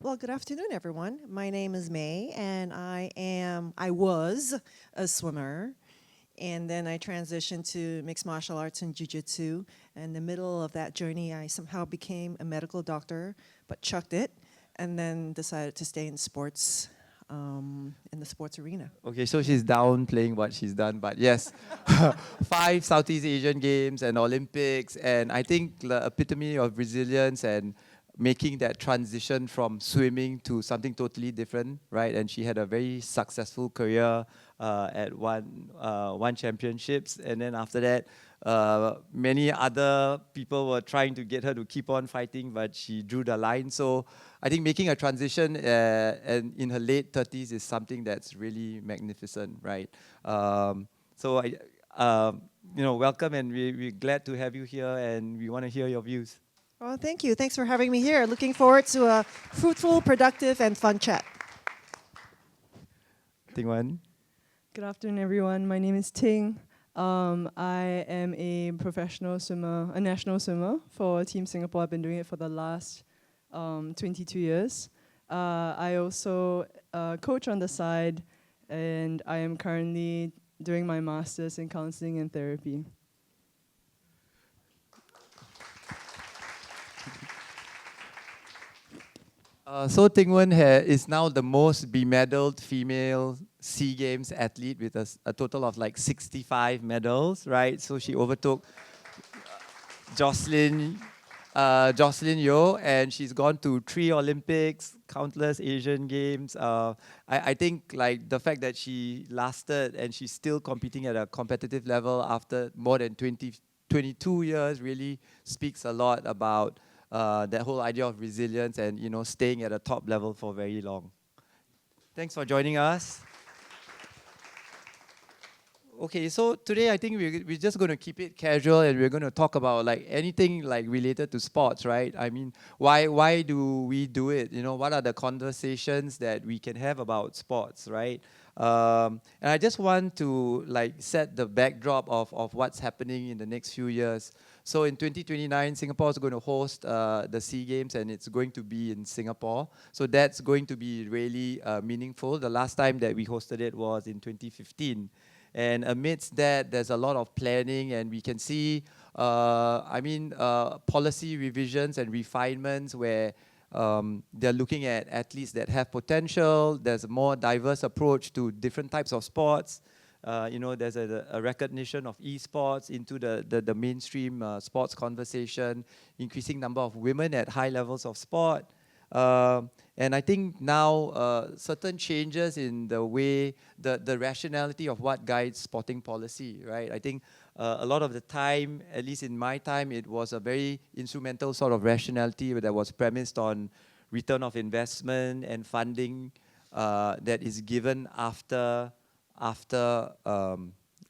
Well, good afternoon, everyone. My name is May, and I was a swimmer, and then I transitioned to mixed martial arts and jiu-jitsu. In the middle of that journey, I somehow became a medical doctor, but chucked it, and then decided to stay in sports, in the sports arena. Okay, so she's downplaying what she's done, but yes, 5 Southeast Asian Games and Olympics, and I think the epitome of resilience and making that transition from swimming to something totally different, right? And she had a very successful career at one championships, and then after that, many other people were trying to get her to keep on fighting, but she drew the line. So I think making a transition and in her late 30s is something that's really magnificent, right? So welcome, and we're glad to have you here, and we want to hear your views. Well, thank you. Thanks for having me here. Looking forward to a fruitful, productive, and fun chat. Ting. Good afternoon, everyone. My name is Ting. I am a professional swimmer, a national swimmer for Team Singapore. I've been doing it for the last 22 years. I also coach on the side, and I am currently doing my master's in counseling and therapy. So Ting is now the most bemedaled female SEA Games athlete with a total of like 65 medals, right? So she overtook Jocelyn Yeo, and she's gone to 3 Olympics, countless Asian Games. I think like the fact that she lasted and she's still competing at a competitive level after more than 22 years really speaks a lot about that whole idea of resilience and staying at a top level for very long. Thanks for joining us. Okay, so today I think we're just going to keep it casual, and we're going to talk about like anything like related to sports, right? I mean, why do we do it? What are the conversations that we can have about sports, right? And I just want to like set the backdrop of what's happening in the next few years. So in 2029, Singapore is going to host the SEA Games, and it's going to be in Singapore. So that's going to be really meaningful. The last time that we hosted it was in 2015. And amidst that, there's a lot of planning, and we can see, policy revisions and refinements where they're looking at athletes that have potential. There's a more diverse approach to different types of sports. There's a recognition of esports into the mainstream sports conversation, increasing number of women at high levels of sport. And I think now certain changes in the way, the rationality of what guides sporting policy, right? I think a lot of the time, at least in my time, it was a very instrumental sort of rationality that was premised on return of investment and funding that is given after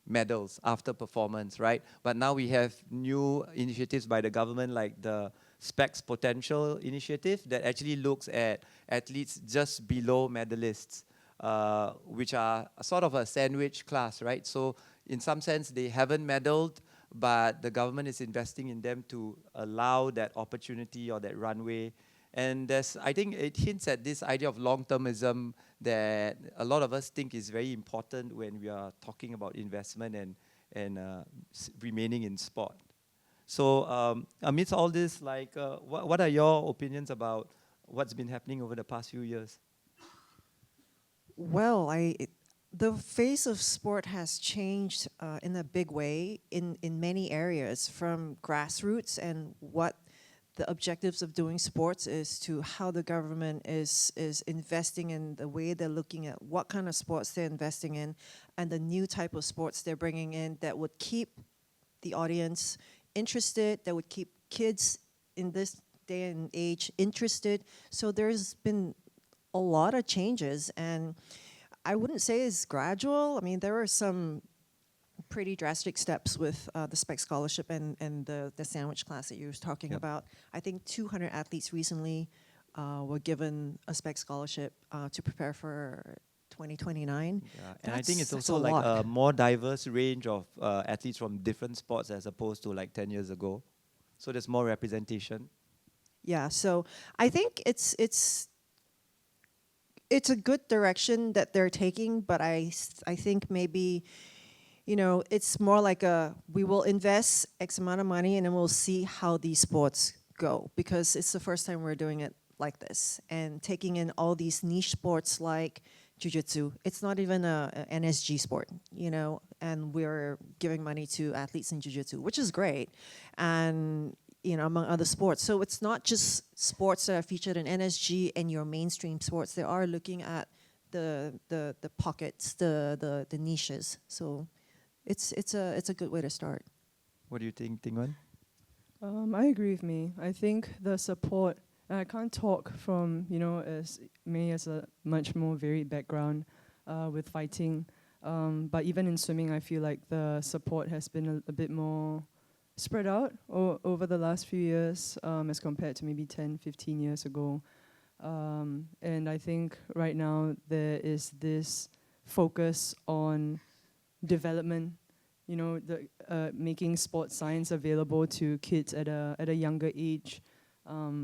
medals, after performance, right? But now we have new initiatives by the government like the Specs Potential Initiative that actually looks at athletes just below medalists, which are sort of a sandwich class, right? So in some sense, they haven't medaled, but the government is investing in them to allow that opportunity or that runway. And I think it hints at this idea of long-termism that a lot of us think is very important when we are talking about investment and remaining in sport. So amidst all this, like, what are your opinions about what's been happening over the past few years? Well, the face of sport has changed in a big way in many areas, from grassroots and what the objectives of doing sports is to how the government is investing in the way they're looking at what kind of sports they're investing in and the new type of sports they're bringing in that would keep the audience interested, that would keep kids in this day and age interested. So there's been a lot of changes, and I wouldn't say it's gradual. I mean, there were some pretty drastic steps with the Spec Scholarship and the sandwich class that you were talking about. I think 200 athletes recently were given a Spec Scholarship to prepare for 2029. Yeah, and I think it's also like a more diverse range of athletes from different sports as opposed to like 10 years ago. So there's more representation. Yeah, so I think it's it's a good direction that they're taking, but I think maybe, you know, it's more like we will invest X amount of money and then we'll see how these sports go, because it's the first time we're doing it like this and taking in all these niche sports like jiu-jitsu. It's not even a NSG sport, you know, and we're giving money to athletes in jiu-jitsu, which is great, and you know, among other sports. So it's not just sports that are featured in NSG and your mainstream sports. They are looking at the pockets, the niches. So it's a good way to start. What do you think, Ting? I agree with me. I think the support, and I can't talk from, you know, as me as a much more varied background with fighting, but even in swimming, I feel like the support has been a bit more spread out over the last few years as compared to maybe 10, 15 years ago. And I think right now there is this focus on development, you know, making sports science available to kids at a younger age,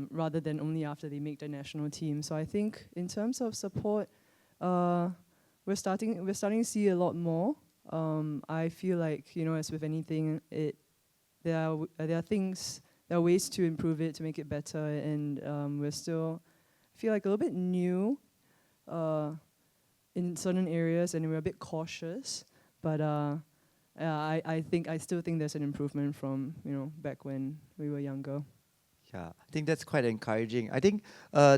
rather than only after they make the national team. So I think in terms of support, we're starting to see a lot more. I feel like, you know, as with anything, there are ways to improve it, to make it better, and we're still, I feel like, a little bit new in certain areas, and we're a bit cautious. But I still think there's an improvement from, you know, back when we were younger. Yeah, I think that's quite encouraging. I think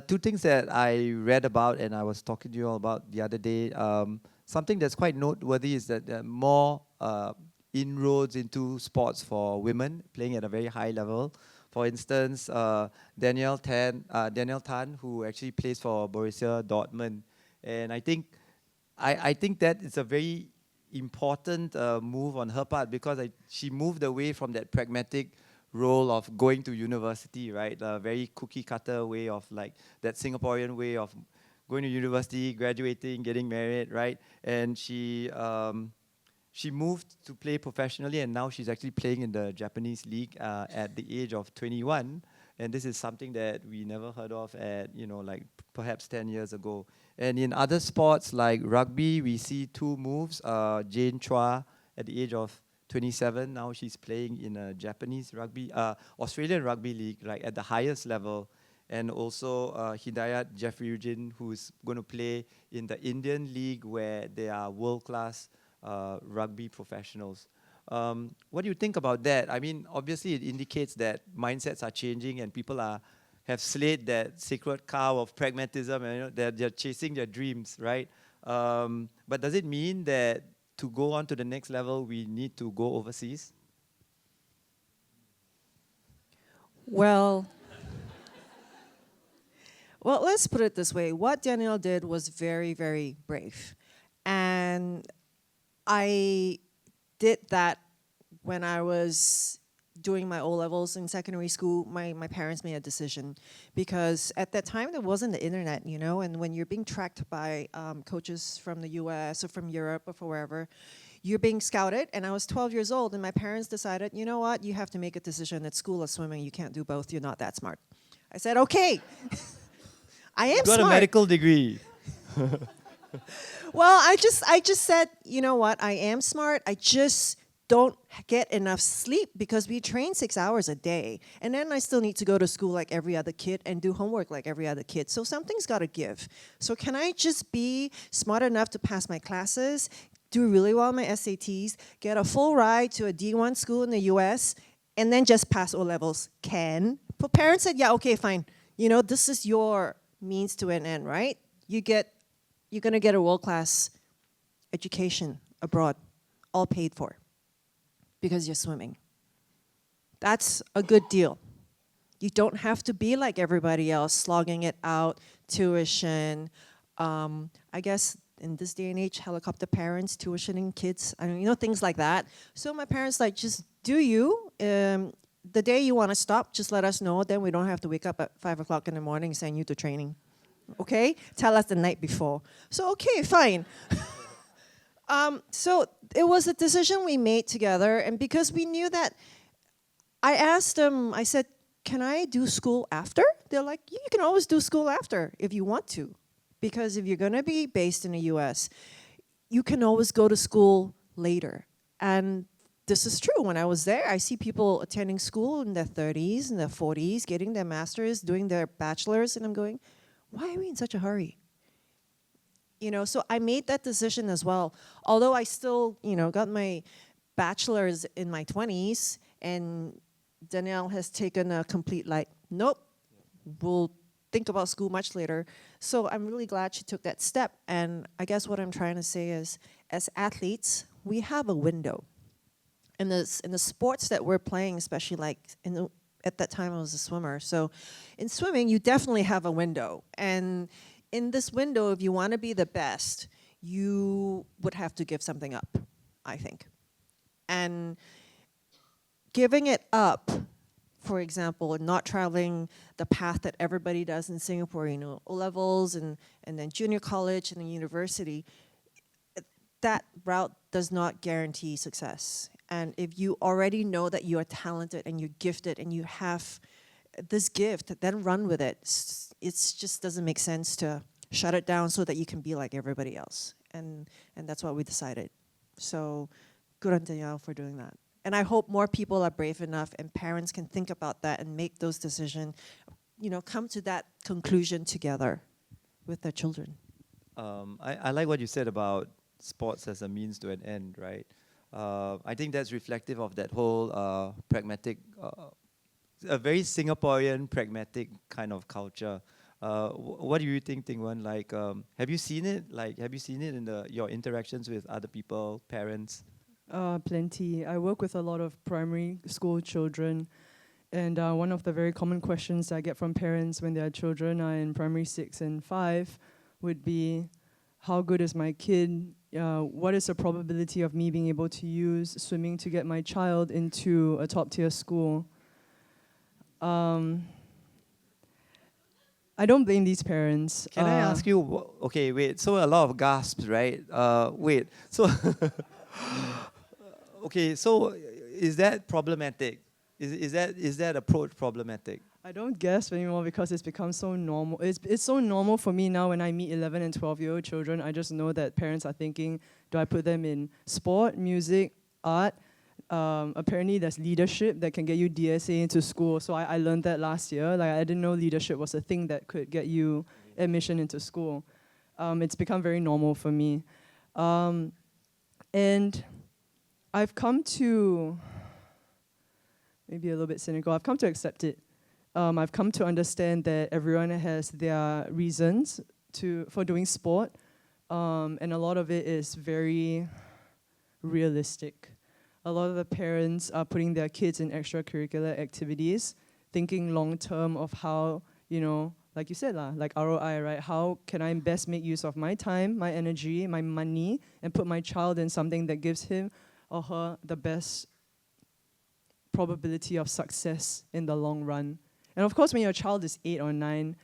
two things that I read about and I was talking to you all about the other day. Something that's quite noteworthy is that there are more inroads into sports for women playing at a very high level. For instance, Danielle Tan, who actually plays for Borussia Dortmund, and I think that is a very important move on her part, because she moved away from that pragmatic role of going to university, right? A very cookie cutter way of, like, that Singaporean way of going to university, graduating, getting married, right? And she moved to play professionally, and now she's actually playing in the Japanese league at the age of 21. And this is something that we never heard of at, you know, like perhaps 10 years ago. And in other sports like rugby, we see two moves. Jane Chua at the age of 27, now she's playing in a Japanese rugby, Australian rugby league, like at the highest level. And also Hidayat Jeffreyuddin, who's going to play in the Indian league, where they are world-class rugby professionals. What do you think about that? I mean, obviously it indicates that mindsets are changing and people have slayed that sacred cow of pragmatism, and, you know, they're chasing their dreams, right? But does it mean that to go on to the next level, we need to go overseas? Well, let's put it this way. What Danielle did was very, very brave. And I did that when I was doing my O-levels in secondary school. My parents made a decision, because at that time there wasn't the internet, you know, and when you're being tracked by coaches from the US or from Europe or from wherever, you're being scouted. And I was 12 years old, and my parents decided, you know what, you have to make a decision. At school or swimming, you can't do both. You're not that smart. I said, okay. I am You got smart. a medical degree. Well, I just said, you know what, I am smart. I just don't get enough sleep, because we train 6 hours a day. And then I still need to go to school like every other kid and do homework like every other kid. So something's got to give. So can I just be smart enough to pass my classes, do really well on my SATs, get a full ride to a D1 school in the US, and then just pass O-levels? But parents said, yeah, okay, fine. You know, this is your means to an end, right? You're going to get a world-class education abroad, all paid for, because you're swimming. That's a good deal. You don't have to be like everybody else, slogging it out, tuition. I guess in this day and age, helicopter parents tuitioning kids, I mean, you know, things like that. So my parents like, just do you. The day you want to stop, just let us know. Then we don't have to wake up at 5 o'clock in the morning and send you to training. Okay? Tell us the night before. So, okay, fine. So it was a decision we made together, and because we knew that, I asked them, I said, can I do school after? They're like, you can always do school after if you want to. Because if you're going to be based in the US, you can always go to school later. And this is true. When I was there, I see people attending school in their 30s and their 40s, getting their masters, doing their bachelors, and I'm going, why are we in such a hurry? You know, so I made that decision as well. Although I still, you know, got my bachelor's in my 20s, and Danielle has taken a complete like, nope, we'll think about school much later. So I'm really glad she took that step. And I guess what I'm trying to say is, as athletes, we have a window. In the sports that we're playing, especially like at that time I was a swimmer. So in swimming, you definitely have a window. And in this window, if you want to be the best, you would have to give something up, I think. And giving it up, for example, not traveling the path that everybody does in Singapore, you know, O-levels and then junior college and then university, that route does not guarantee success. And if you already know that you are talented and you're gifted and you have this gift, then run with it. It just doesn't make sense to shut it down so that you can be like everybody else. And that's what we decided. So good on Danielle for doing that. And I hope more people are brave enough and parents can think about that and make those decisions, you know, come to that conclusion together with their children. I like what you said about sports as a means to an end, right? I think that's reflective of that whole pragmatic, a very Singaporean pragmatic kind of culture. What do you think, Ting Wen? Like, have you seen it? Like, have you seen it in your interactions with other people, parents? Plenty. I work with a lot of primary school children, and one of the very common questions I get from parents when their children are in primary 6 and 5 would be, how good is my kid? What is the probability of me being able to use swimming to get my child into a top-tier school? I don't blame these parents. Can I ask you, okay, wait, so a lot of gasps, right? Wait, so, okay, so is that problematic? Is that approach problematic? I don't gasp anymore because it's become so normal. It's so normal for me now when I meet 11 and 12-year-old children. I just know that parents are thinking, do I put them in sport, music, art? Apparently there's leadership that can get you DSA into school. So I learned that last year. Like, I didn't know leadership was a thing that could get you admission into school. It's become very normal for me. And I've come to, maybe a little bit cynical, I've come to accept it. I've come to understand that everyone has their reasons for doing sport, and a lot of it is very realistic. A lot of the parents are putting their kids in extracurricular activities, thinking long term of how, you know, like you said, like ROI, right? How can I best make use of my time, my energy, my money, and put my child in something that gives him or her the best probability of success in the long run. And of course, when your child is 8 or 9,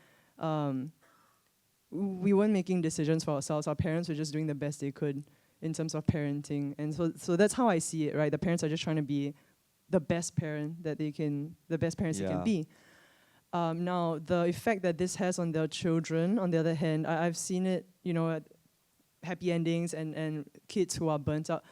we weren't making decisions for ourselves. Our parents were just doing the best they could in terms of parenting. And so that's how I see it, right? The parents are just trying to be the best parent that they can, the best parents they can be. Now, the effect that this has on their children, on the other hand, I've seen it, you know, at happy endings and kids who are burnt out.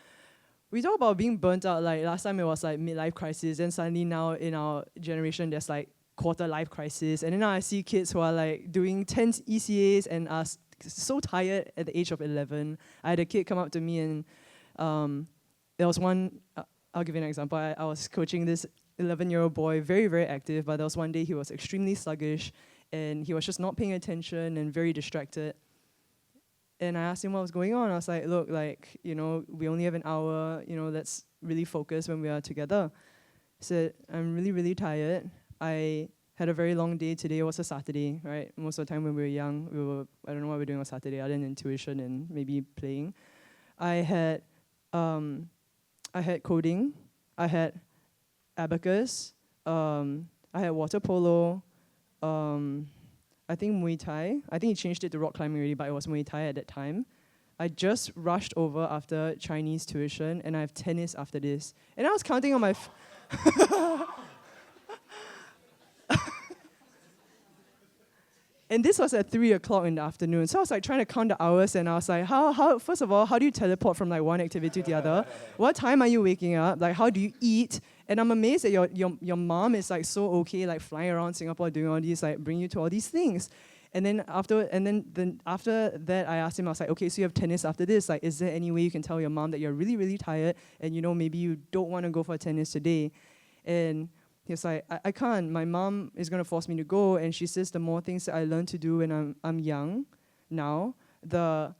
We talk about being burnt out, like last time it was like midlife crisis, and suddenly now in our generation there's like quarter life crisis, and then now I see kids who are like doing 10 ECAs and are so tired at the age of 11. I had a kid come up to me and there was one, I'll give you an example. I was coaching this 11-year-old boy, very, very active, but there was one day he was extremely sluggish and he was just not paying attention and very distracted. And I asked him what was going on. I was like, look, like, you know, we only have an hour, you know, let's really focus when we are together. He said, I'm really, really tired. I had a very long day today. It was a Saturday, right? Most of the time when we were young, I don't know what we were doing on Saturday other than tuition and maybe playing. I had coding, I had abacus, I had water polo, I think Muay Thai. I think he changed it to rock climbing already, but it was Muay Thai at that time. I just rushed over after Chinese tuition, and I have tennis after this. And I was counting on my... And this was at 3 o'clock in the afternoon. So I was like trying to count the hours, and I was like, first of all, how do you teleport from like one activity to the other? What time are you waking up? Like, how do you eat? And I'm amazed that your mom is like so okay, like flying around Singapore doing all these, like bring you to all these things. And then after that, I asked him, I was like, okay, so you have tennis after this. Like, is there any way you can tell your mom that you're really, really tired and maybe you don't want to go for tennis today? And he was like, I can't. My mom is going to force me to go. And she says the more things that I learn to do when I'm young now, the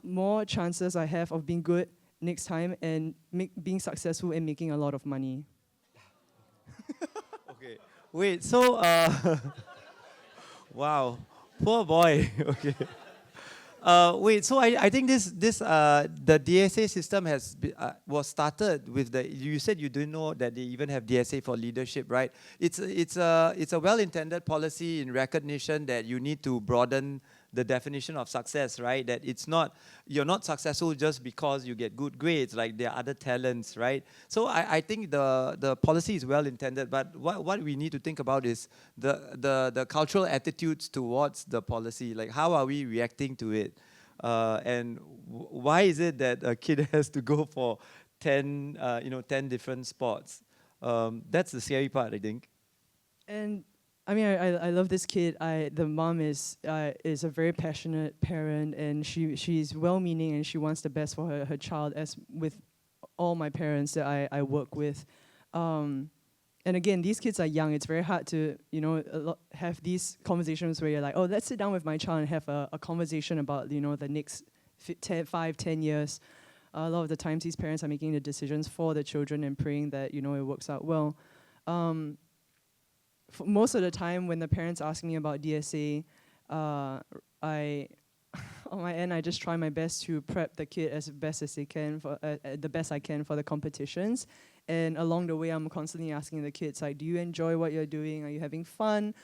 more chances I have of being good next time and being successful and making a lot of money. Okay. Wait, so, wow, poor boy. Okay. Wait, so I think the DSA system was started with you said you didn't know that they even have DSA for leadership, right? It's a well-intended policy in recognition that you need to broaden the definition of success, right? That you're not successful just because you get good grades, like there are other talents, right? So I think the policy is well intended, but what we need to think about is the cultural attitudes towards the policy, like how are we reacting to it? And why is it that a kid has to go for 10 different sports? That's the scary part, I think. And I mean, I love this kid. The mom is a very passionate parent, and she's well-meaning, and she wants the best for her child, as with all my parents that I work with. And again, these kids are young. It's very hard to have these conversations where you're like, oh, let's sit down with my child and have a conversation about the next 5-10 years. A lot of the times, these parents are making the decisions for the children and praying that it works out well. Most of the time when the parents ask me about DSA, on my end, I just try my best to prep the kid as best as they can for the best I can for the competitions. And along the way, I'm constantly asking the kids, like, do you enjoy what you're doing? Are you having fun?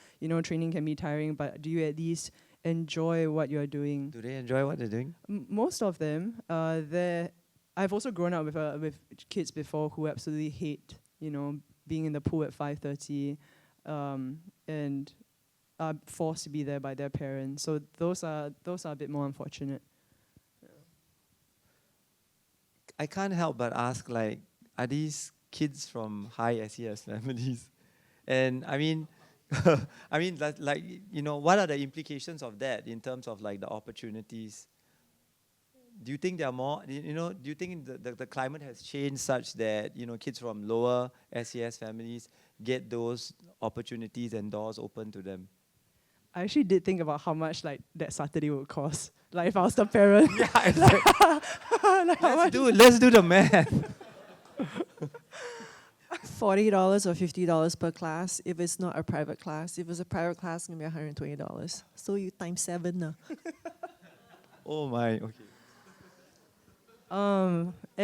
Training can be tiring, but do you at least enjoy what you're doing? Do they enjoy what they're doing? Most of them, I've also grown up with kids before who absolutely hate, being in the pool at 5:30. And are forced to be there by their parents. So those are a bit more unfortunate. I can't help but ask, like, are these kids from high SES families? And I mean, what are the implications of that in terms of like the opportunities? Do you think there are more? Do you think the climate has changed such that kids from lower SES families get those opportunities and doors open to them? I actually did think about how much like that Saturday would cost. Like if I was the parent. Yeah, it's like, let's do the math. $40 or $50 per class if it's not a private class. If it's a private class, it's gonna be $120. So you times 7 now. Oh my, okay.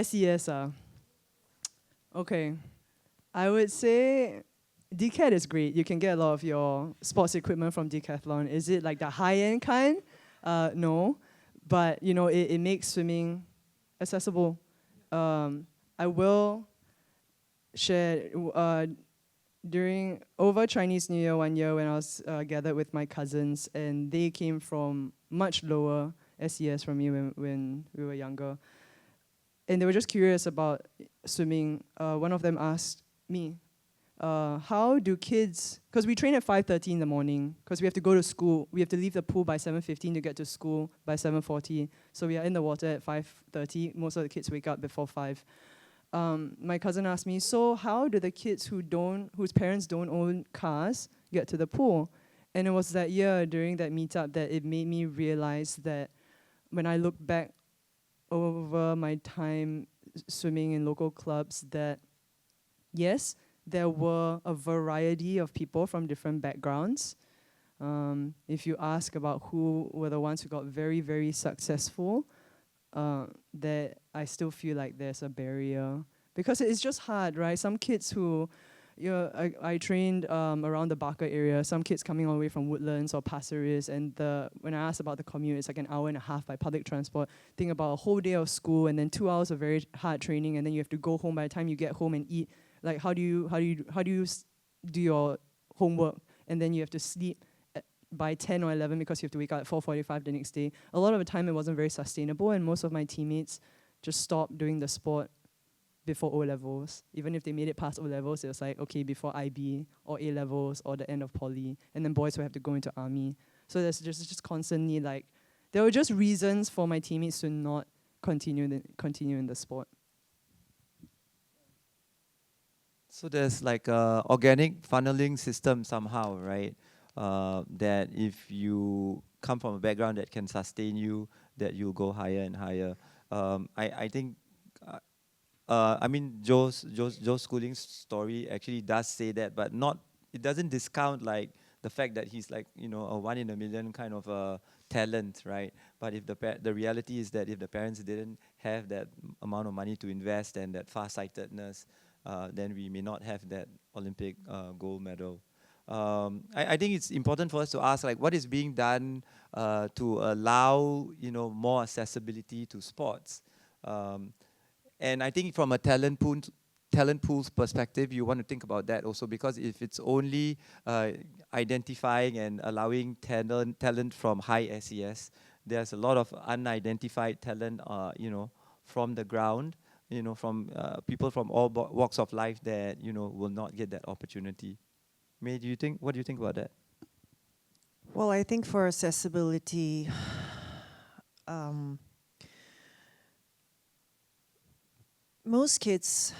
SES. Okay. I would say Decathlon is great. You can get a lot of your sports equipment from Decathlon. Is it like the high-end kind? No. But, it makes swimming accessible. I will share, over Chinese New Year one year when I was gathered with my cousins, and they came from much lower SES from me when we were younger. And they were just curious about swimming. One of them asked me, how do kids, because we train at 5:30 in the morning, because we have to go to school. We have to leave the pool by 7:15 to get to school by 7:40. So we are in the water at 5:30. Most of the kids wake up before 5. My cousin asked me, so how do the kids whose parents don't own cars get to the pool? And it was that year during that meetup that it made me realize that when I look back over my time swimming in local clubs, that yes, there were a variety of people from different backgrounds. If you ask about who were the ones who got very, very successful, that I still feel like there's a barrier. Because it's just hard, right? Some kids who, I trained around the Barker area, some kids coming all the way from Woodlands or Pasir Ris, and when I asked about the commute, it's like an hour and a half by public transport. Think about a whole day of school and then 2 hours of very hard training, and then you have to go home. By the time you get home and eat, like how do you do your homework, and then you have to sleep by 10 or 11 because you have to wake up at 4:45 the next day. A lot of the time it wasn't very sustainable, and most of my teammates just stopped doing the sport before O-levels. Even if they made it past O-levels, it was like, okay, before IB or A-levels or the end of poly, and then boys would have to go into army. So there's just constantly like, there were just reasons for my teammates to not continue in the sport. So there's like a organic funneling system somehow, right? That if you come from a background that can sustain you, that you'll go higher and higher. I think, I mean, Joe's schooling story actually does say that, but not. It doesn't discount like the fact that he's like, you know, a 1 in a million kind of a talent, right? But if the reality is that if the parents didn't have that amount of money to invest and that far-sightedness, then we may not have that Olympic gold medal. I think it's important for us to ask, like, what is being done to allow, you know, more accessibility to sports. And I think from a talent pool's perspective, you want to think about that also, because if it's only identifying and allowing talent from high SES, there's a lot of unidentified talent, you know, from the ground, you know, from people from all walks of life that, you know, will not get that opportunity. May, what do you think about that? Well, I think for accessibility, most kids,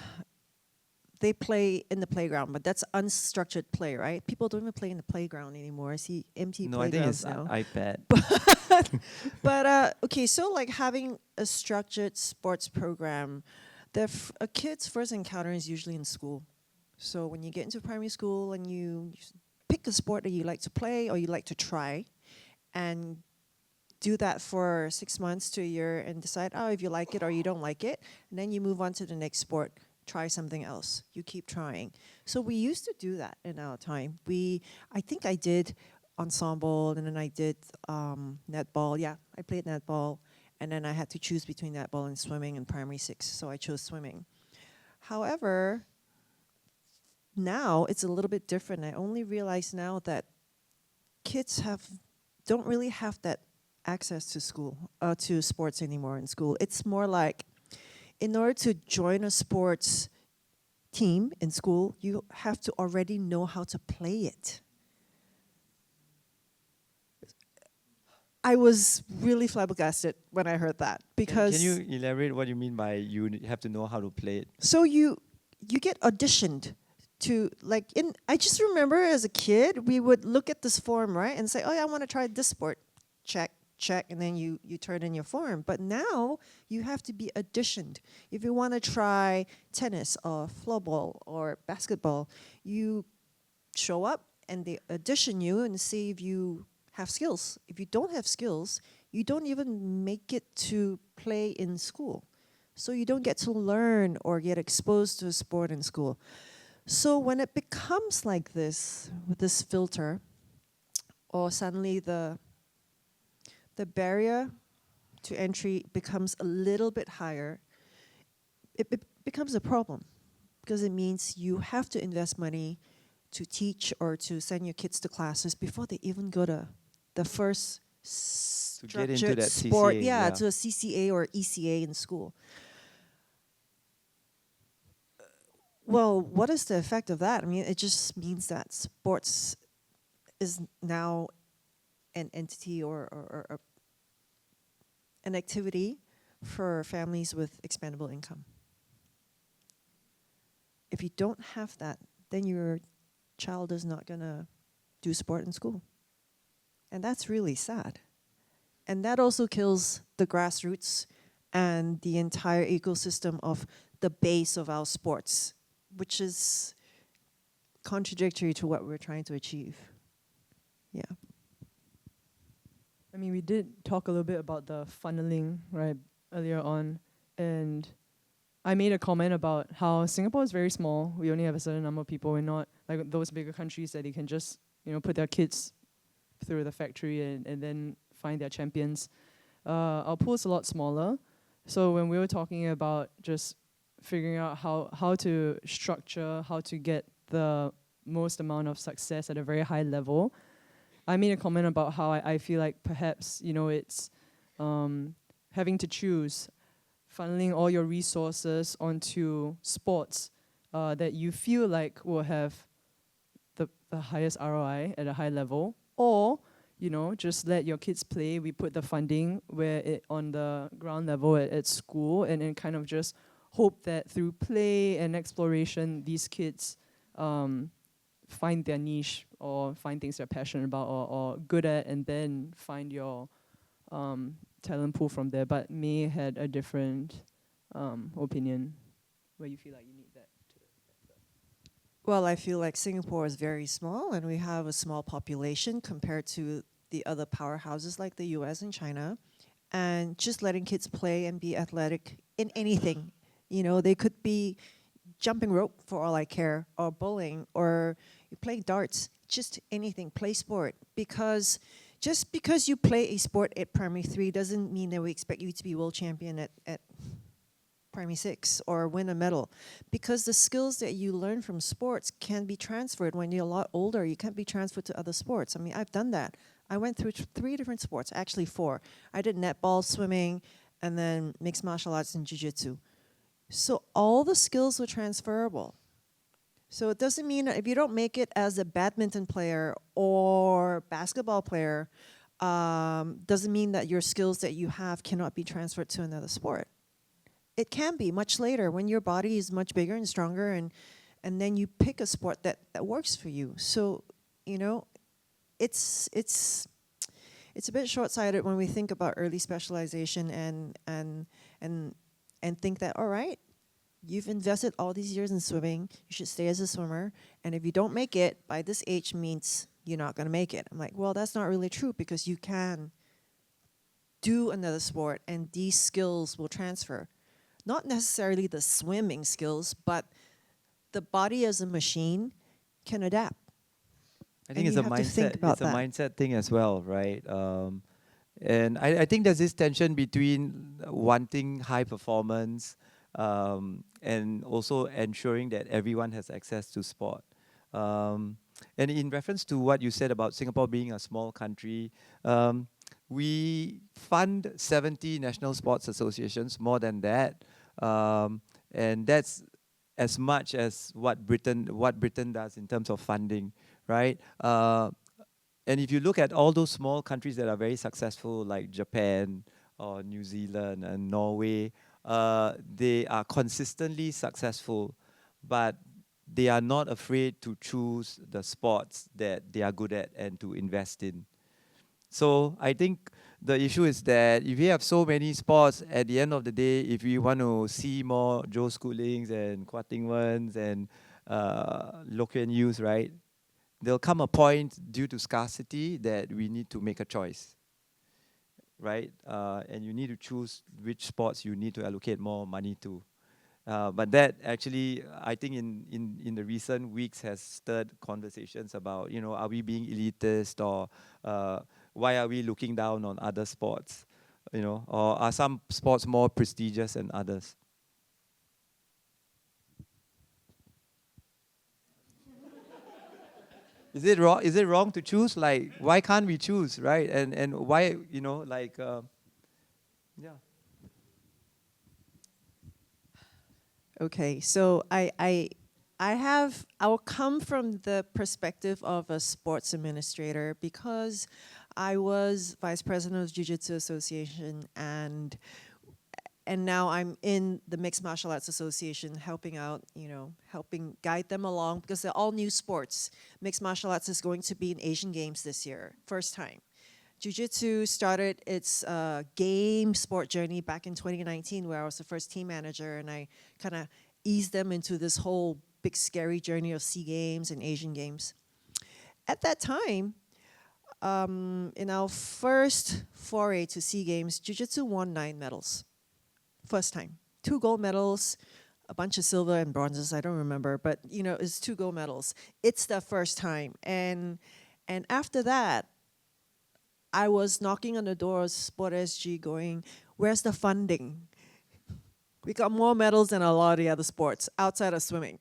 they play in the playground, but that's unstructured play, right? People don't even play in the playground anymore. I see empty No, I think playgrounds it's now. iPad. But okay, so like having a structured sports program, a kid's first encounter is usually in school. So when you get into primary school and you pick a sport that you like to play or you like to try, and do that for 6 months to a year and decide, oh, if you like it or you don't like it, and then you move on to the next sport, try something else. You keep trying. So we used to do that in our time. I think I did ensemble, and then I did netball. Yeah, I played netball, and then I had to choose between netball and swimming in primary 6, so I chose swimming. However, now it's a little bit different. I only realize now that kids don't really have that access to to sports anymore in school. It's more like, in order to join a sports team in school, you have to already know how to play it. I was really flabbergasted when I heard that, because Can you elaborate what you mean by you have to know how to play it? so you get auditioned to, like, I just remember as a kid, we would look at this form, right, and say, oh yeah, I want to try this sport. Check, and then you turn in your form. But now you have to be auditioned. If you want to try tennis or floorball or basketball, you show up and they audition you and see if you have skills. If you don't have skills, you don't even make it to play in school. So you don't get to learn or get exposed to a sport in school. So when it becomes like this, with this filter, or suddenly the barrier to entry becomes a little bit higher, it becomes a problem, because it means you have to invest money to teach or to send your kids to classes before they even go to the first To get into structured that sport, CCA, yeah. to a CCA or ECA in school. Well, what is the effect of that? I mean, it just means that sports is now an entity or an activity for families with expendable income. If you don't have that, then your child is not going to do sport in school. And that's really sad. And that also kills the grassroots and the entire ecosystem of the base of our sports, which is contradictory to what we're trying to achieve. Yeah. I mean, we did talk a little bit about the funneling, right, earlier on. And I made a comment about how Singapore is very small. We only have a certain number of people. We're not like those bigger countries that they can just, you know, put their kids through the factory and then find their champions. Our pool is a lot smaller. So when we were talking about just figuring out how to structure, how to get the most amount of success at a very high level, I made a comment about how I feel like perhaps, it's having to choose, funneling all your resources onto sports that you feel like will have the highest ROI at a high level, or just let your kids play. We put the funding where it on the ground level at school, and then kind of just hope that through play and exploration, these kids find their niche or find things they're passionate about or good at, and then find your talent pool from there. But May had a different opinion where you feel like you need that. Well, I feel like Singapore is very small and we have a small population compared to the other powerhouses like the US and China. And just letting kids play and be athletic in anything. They could be jumping rope for all I care, or bowling, or playing darts, just anything, play sport. Because just because you play a sport at primary 3 doesn't mean that we expect you to be world champion at primary 6 or win a medal, because the skills that you learn from sports can be transferred when you're a lot older. You can't be transferred to other sports. I mean, I've done that. I went through 3 different sports, actually 4. I did netball, swimming, and then mixed martial arts and jiu-jitsu. So all the skills were transferable. So it doesn't mean that if you don't make it as a badminton player or basketball player, doesn't mean that your skills that you have cannot be transferred to another sport. It can be much later when your body is much bigger and stronger, and then you pick a sport that works for you. So, it's a bit short-sighted when we think about early specialization and think that, all right, you've invested all these years in swimming, you should stay as a swimmer, and if you don't make it by this age means you're not going to make it. I'm like, well, that's not really true, because you can do another sport and these skills will transfer. Not necessarily the swimming skills, but the body as a machine can adapt. I think And it's a you have to think mindset. about It's a that. mindset thing as well, right? And I think there's this tension between wanting high performance and also ensuring that everyone has access to sport. And in reference to what you said about Singapore being a small country, we fund 70 national sports associations, more than that, and that's as much as what Britain does in terms of funding, right? And if you look at all those small countries that are very successful, like Japan or New Zealand and Norway, they are consistently successful, but they are not afraid to choose the sports that they are good at and to invest in. So I think the issue is that if you have so many sports, at the end of the day, if you want to see more Joe Schoolings and Quah and Lokian Youth, right, there'll come a point due to scarcity that we need to make a choice, right? And you need to choose which sports you need to allocate more money to. But that actually, I think in the recent weeks has stirred conversations about, are we being elitist, or why are we looking down on other sports, or are some sports more prestigious than others? Is it wrong? Is it wrong to choose? Like, why can't we choose, right? And why, yeah. Okay, so I'll come from the perspective of a sports administrator, because I was vice president of Jiu-Jitsu Association, and now I'm in the Mixed Martial Arts Association, helping out, helping guide them along, because they're all new sports. Mixed martial arts is going to be in Asian Games this year, first time. Jiu-Jitsu started its game sport journey back in 2019, where I was the first team manager, and I kind of eased them into this whole big scary journey of SEA Games and Asian Games. At that time, in our first foray to SEA Games, Jiu-Jitsu won 9 medals. First time. 2 gold medals, a bunch of silver and bronzes, I don't remember, but it's 2 gold medals. It's the first time. And after that, I was knocking on the door of Sport SG going, where's the funding? We got more medals than a lot of the other sports outside of swimming.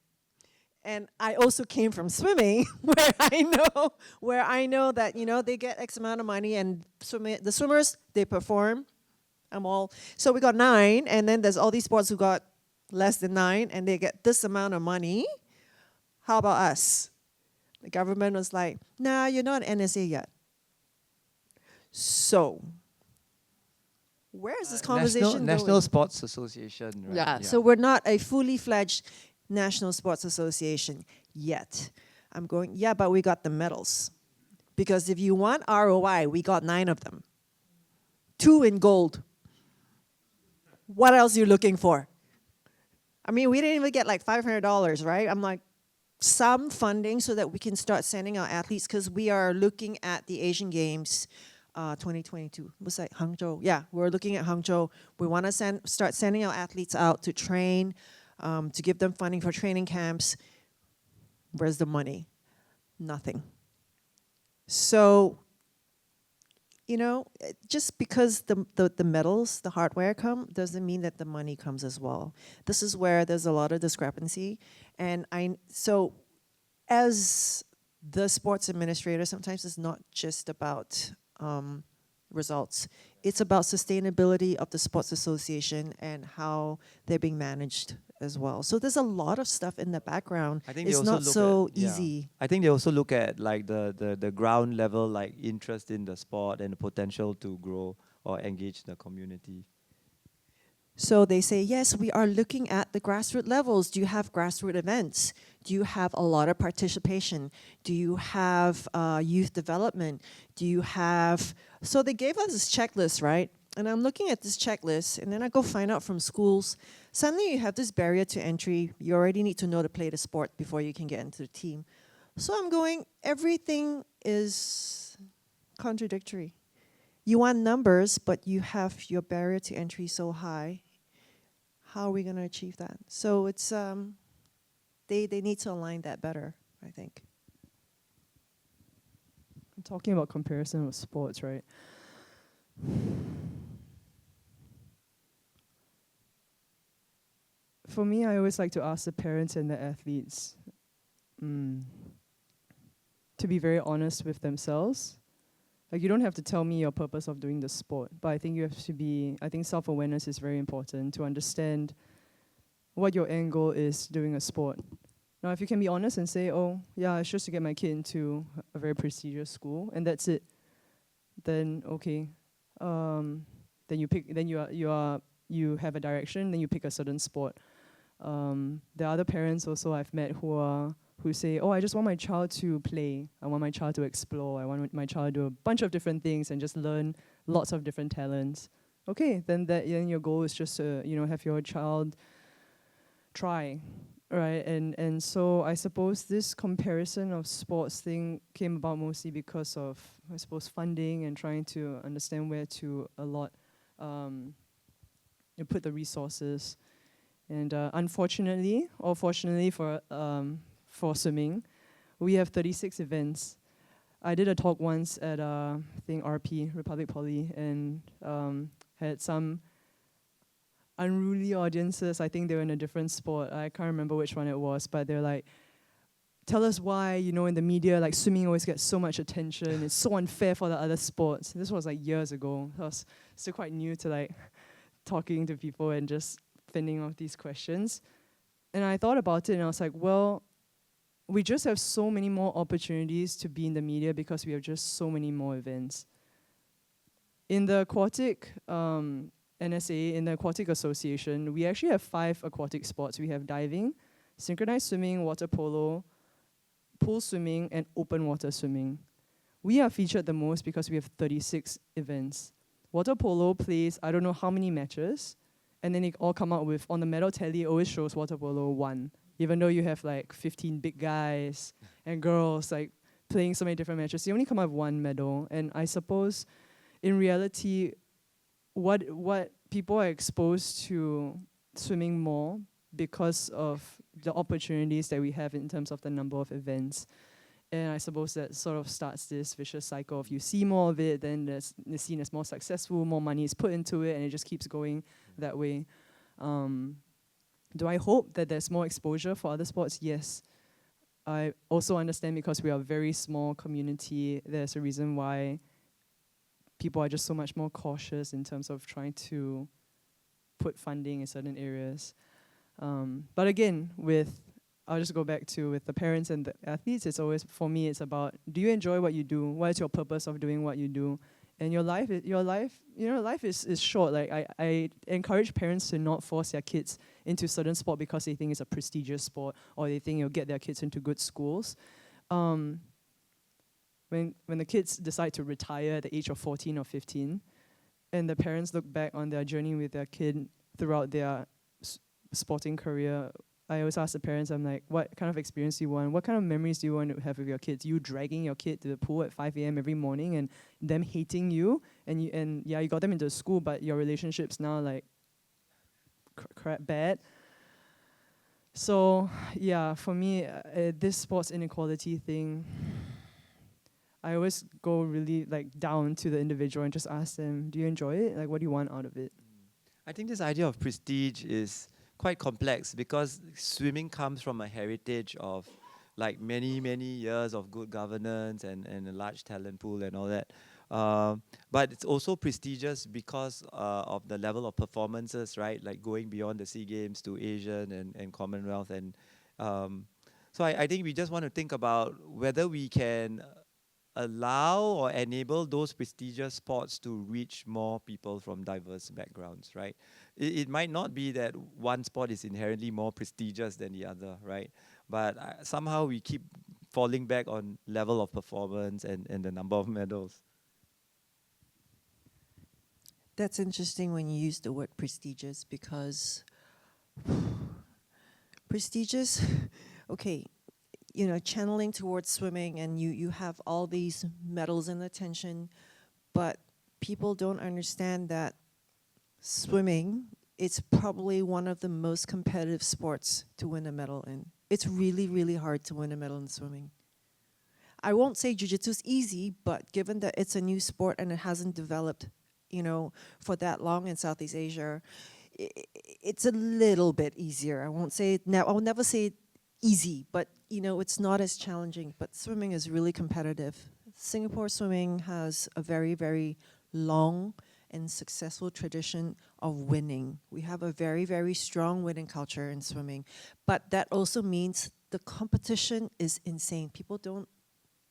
And I also came from swimming, where I know that they get X amount of money, and the swimmers, they perform. So we got 9, and then there's all these sports who got less than 9, and they get this amount of money. How about us? The government was like, nah, you're not NSA yet. So, where is this conversation National going? Sports Association, right? Yeah, so we're not a fully fledged National Sports Association yet. I'm going, yeah, but we got the medals. Because if you want ROI, we got 9 of them. 2 in gold. What else are you looking for? I mean, we didn't even get like $500, right? I'm like, some funding so that we can start sending our athletes, because we are looking at the Asian Games 2022. What's that, Hangzhou? Yeah, we're looking at Hangzhou. We want to start sending our athletes out to train, to give them funding for training camps. Where's the money? Nothing. So, just because the medals, the hardware come, doesn't mean that the money comes as well. This is where there's a lot of discrepancy. And so as the sports administrator, sometimes it's not just about results. It's about sustainability of the sports association and how they're being managed as well. So there's a lot of stuff in the background. I think it's not so easy. I think they also look at like the ground level, like interest in the sport and the potential to grow or engage the community. So they say, yes, we are looking at the grassroots levels. Do you have grassroots events? Do you have a lot of participation? Do you have youth development? Do you have... So they gave us this checklist, right? And I'm looking at this checklist, and then I go find out from schools. Suddenly you have this barrier to entry. You already need to know to play the sport before you can get into the team. So I'm going, everything is contradictory. You want numbers, but you have your barrier to entry so high. How are we going to achieve that? So it's they need to align that better, I think. I'm talking about comparison with sports, right? For me, I always like to ask the parents and the athletes to be very honest with themselves. Like, you don't have to tell me your purpose of doing the sport, but I think you have to be, I think self-awareness is very important to understand what your end goal is doing a sport. Now, if you can be honest and say, oh, yeah, it's just to get my kid into a very prestigious school, and that's it, then okay. Then you pick, then you have a direction, then you pick a certain sport. There are other parents also I've met who say, oh, I just want my child to play. I want my child to explore. I want my child to do a bunch of different things and just learn lots of different talents. Okay, then your goal is just to have your child try, right? And so I suppose this comparison of sports thing came about mostly because of, I suppose, funding and trying to understand where to allot, put the resources. And unfortunately, or fortunately for swimming, we have 36 events. I did a talk once at I think RP, Republic Poly, and had some unruly audiences. I think they were in a different sport. I can't remember which one it was, but they're like, tell us why, in the media, like swimming always gets so much attention. It's so unfair for the other sports. This was like years ago. I was still quite new to like talking to people and just fending off these questions. And I thought about it and I was like, well, we just have so many more opportunities to be in the media because we have just so many more events. In the aquatic NSA, in the Aquatic Association, we actually have 5 aquatic sports. We have diving, synchronized swimming, water polo, pool swimming, and open water swimming. We are featured the most because we have 36 events. Water polo plays I don't know how many matches, and then it all come out with, on the medal tally, it always shows water polo 1, even though you have like 15 big guys and girls like playing so many different matches. You only come out with 1 medal, and I suppose in reality, what people are exposed to swimming more because of the opportunities that we have in terms of the number of events. And I suppose that sort of starts this vicious cycle of you see more of it, then it's seen as more successful, more money is put into it, and it just keeps going that way. Do I hope that there's more exposure for other sports? Yes. I also understand because we are a very small community, there's a reason why people are just so much more cautious in terms of trying to put funding in certain areas. But again, I'll just go back to with the parents and the athletes, it's always, for me, it's about, do you enjoy what you do? What is your purpose of doing what you do? And life is short. Like I encourage parents to not force their kids into certain sport because they think it's a prestigious sport or they think it'll get their kids into good schools. When the kids decide to retire at the age of 14 or 15, and the parents look back on their journey with their kid throughout their sporting career, I always ask the parents, I'm like, what kind of experience do you want? What kind of memories do you want to have with your kids? You dragging your kid to the pool at 5 a.m. every morning and them hating you, and you got them into school, but your relationship's now like crap bad. So yeah, for me, this sports inequality thing, I always go really like down to the individual and just ask them, do you enjoy it? Like, what do you want out of it? I think this idea of prestige is quite complex because swimming comes from a heritage of like many years of good governance and a large talent pool and all that. But it's also prestigious because of the level of performances, right? Like going beyond the SEA Games to Asian and Commonwealth. And so I think we just want to think about whether we can allow or enable those prestigious sports to reach more people from diverse backgrounds, right? It might not be that one sport is inherently more prestigious than the other, right? But somehow we keep falling back on level of performance and the number of medals. That's interesting when you use the word prestigious because prestigious, okay, channeling towards swimming and you have all these medals and attention, but people don't understand that swimming, it's probably one of the most competitive sports to win a medal in. It's really, really hard to win a medal in swimming. I won't say jiu-jitsu's easy, but given that it's a new sport and it hasn't developed, for that long in Southeast Asia, it's a little bit easier. I will never say easy, but it's not as challenging. But swimming is really competitive. Singapore swimming has a very, very long and successful tradition of winning. We have a very, very strong winning culture in swimming. But that also means the competition is insane. People don't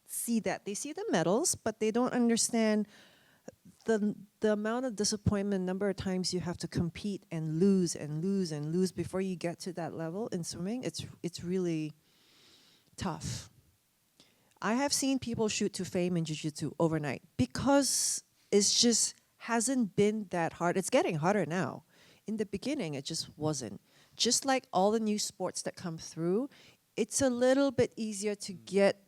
see that. They see the medals, but they don't understand the amount of disappointment, number of times you have to compete and lose and lose and lose before you get to that level in swimming. It's really tough. I have seen people shoot to fame in jiu-jitsu overnight because it's just hasn't been that hard. It's getting harder now. In the beginning, it just wasn't. Just like all the new sports that come through, it's a little bit easier to get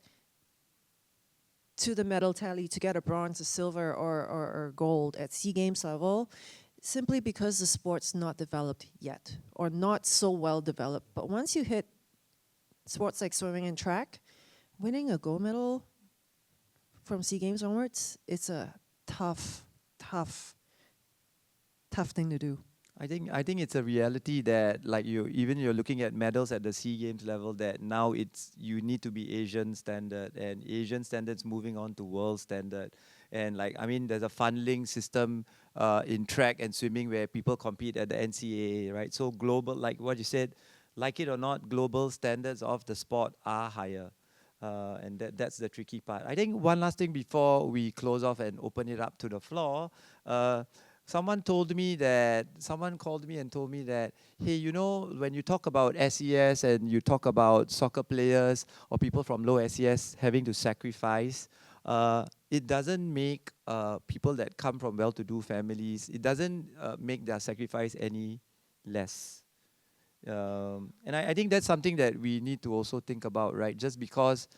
to the medal tally, to get a bronze, a silver, or gold at SEA Games level, simply because the sport's not developed yet, or not so well developed. But once you hit sports like swimming and track, winning a gold medal from SEA Games onwards, it's a tough thing to do. I think it's a reality that like you're looking at medals at the SEA Games level that now you need to be Asian standard and Asian standards moving on to world standard. And there's a funneling system in track and swimming where people compete at the NCAA, right? So global, like what you said, like it or not, global standards of the sport are higher. And that's the tricky part. I think one last thing before we close off and open it up to the floor. Someone called me and told me that, hey, when you talk about SES and you talk about soccer players or people from low SES having to sacrifice, it doesn't make people that come from well-to-do families, it doesn't make their sacrifice any less. And I think that's something that we need to also think about, right? Just because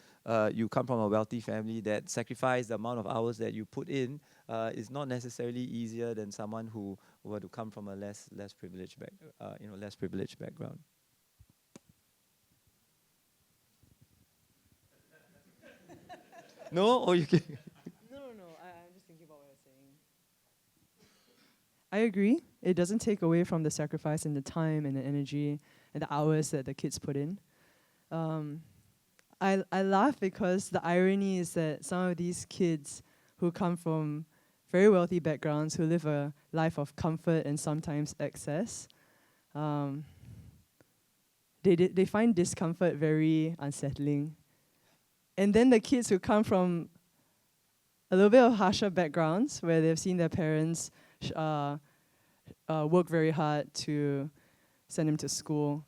you come from a wealthy family, that sacrifice, the amount of hours that you put in, is not necessarily easier than someone who were to come from a less privileged background. No, or you can. No. I'm just thinking about what you're saying. I agree. It doesn't take away from the sacrifice and the time and the energy and the hours that the kids put in. I laugh because the irony is that some of these kids who come from very wealthy backgrounds, who live a life of comfort and sometimes excess, they find discomfort very unsettling. And then the kids who come from a little bit of harsher backgrounds, where they've seen their parents work very hard to send them to school,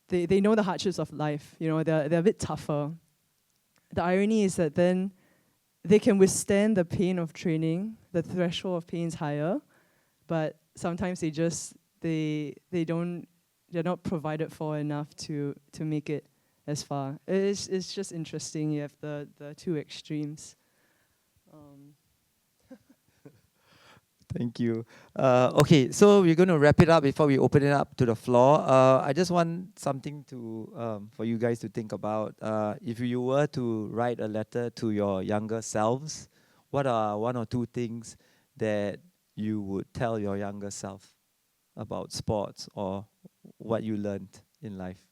they know the hardships of life. You know, they're a bit tougher. The irony is that then they can withstand the pain of training. The threshold of pain is higher, but sometimes they're not provided for enough to make it as far. It's just interesting. You have the two extremes. Thank you. Okay, so we're going to wrap it up before we open it up to the floor. I just want something to for you guys to think about. If you were to write a letter to your younger selves, what are one or two things that you would tell your younger self about sports or what you learned in life?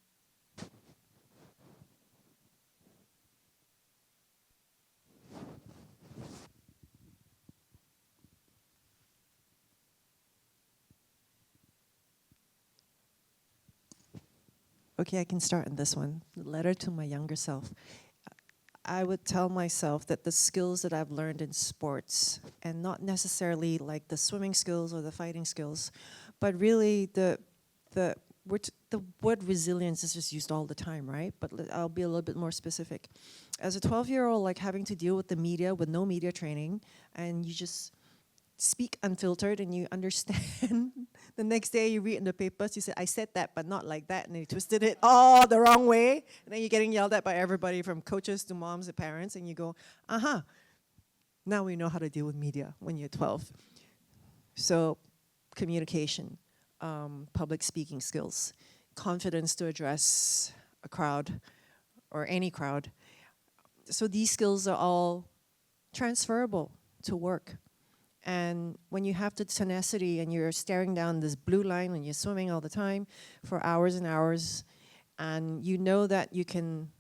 Okay, I can start on this one. Letter to my younger self. I would tell myself that the skills that I've learned in sports, and not necessarily like the swimming skills or the fighting skills, but really the word resilience is just used all the time, right? But I'll be a little bit more specific. As a 12-year-old, like having to deal with the media with no media training, and you just speak unfiltered and you understand. The next day you read in the papers, you say, I said that, but not like that, and they twisted it all the wrong way. And then you're getting yelled at by everybody from coaches to moms to parents, and you go, now we know how to deal with media when you're 12. So communication, public speaking skills, confidence to address a crowd or any crowd. So these skills are all transferable to work. And when you have the tenacity and you're staring down this blue line and you're swimming all the time for hours and hours, and you know that you can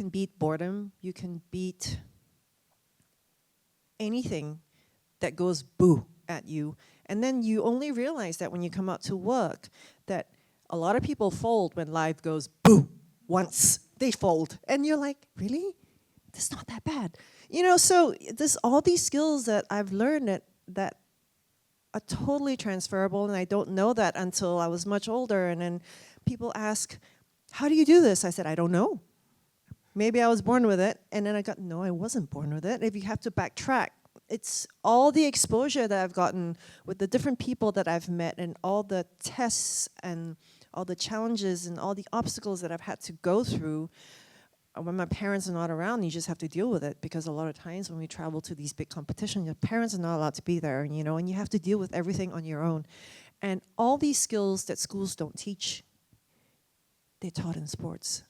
beat boredom, you can beat anything that goes boo at you. And then you only realize that when you come out to work, that a lot of people fold when life goes boo once. They fold. And you're like, really? It's not that bad. You know, so there's all these skills that I've learned that are totally transferable, and I don't know that until I was much older. And then people ask, how do you do this? I said, I don't know. Maybe I was born with it. And then I got, no, I wasn't born with it. If you have to backtrack, it's all the exposure that I've gotten with the different people that I've met and all the tests and all the challenges and all the obstacles that I've had to go through. When my parents are not around, you just have to deal with it, because a lot of times when we travel to these big competitions, your parents are not allowed to be there, you know, and you have to deal with everything on your own. And all these skills that schools don't teach, they're taught in sports.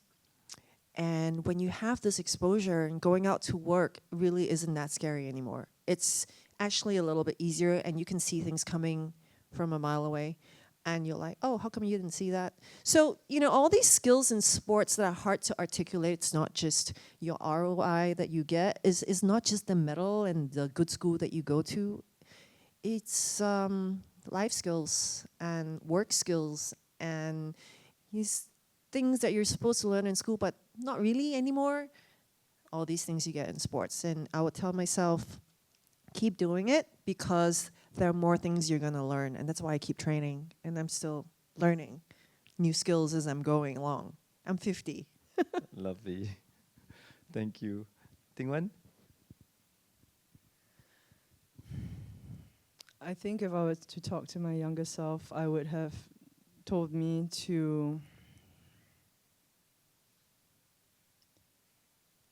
And when you have this exposure and going out to work really isn't that scary anymore. It's actually a little bit easier, and you can see things coming from a mile away. And you're like, oh, how come you didn't see that? So, you know, all these skills in sports that are hard to articulate, it's not just your ROI that you get, is not just the medal and the good school that you go to. It's life skills and work skills and these things that you're supposed to learn in school, but not really anymore. All these things you get in sports. And I would tell myself, keep doing it, because there are more things you're gonna learn, and that's why I keep training, and I'm still learning new skills as I'm going along. I'm 50. Lovely. Thank you. Ting Wen? I think if I was to talk to my younger self, I would have told me to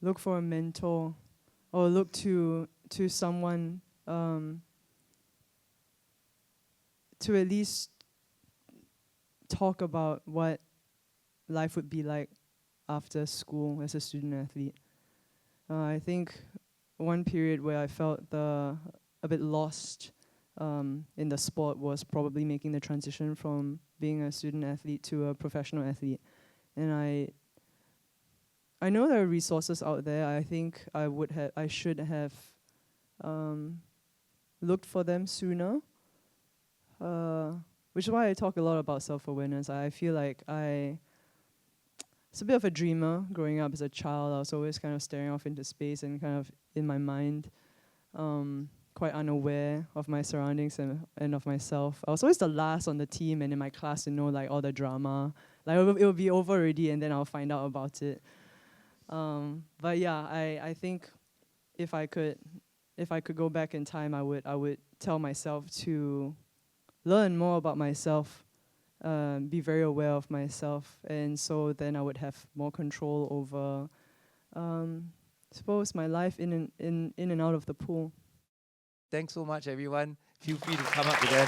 look for a mentor, or look to someone to at least talk about what life would be like after school as a student athlete. I think one period where I felt a bit lost in the sport was probably making the transition from being a student athlete to a professional athlete. And I I know there are resources out there. I think I should have looked for them sooner. Which is why I talk a lot about self-awareness. I feel like it's a bit of a dreamer. Growing up as a child, I was always kind of staring off into space and kind of in my mind, quite unaware of my surroundings and of myself. I was always the last on the team and in my class to know like all the drama. Like it would be over already and then I'll find out about it. But yeah, I think if I could go back in time, I would tell myself to learn more about myself, be very aware of myself, and so then I would have more control over, suppose my life in and out of the pool. Thanks so much, everyone. Feel free to come up again.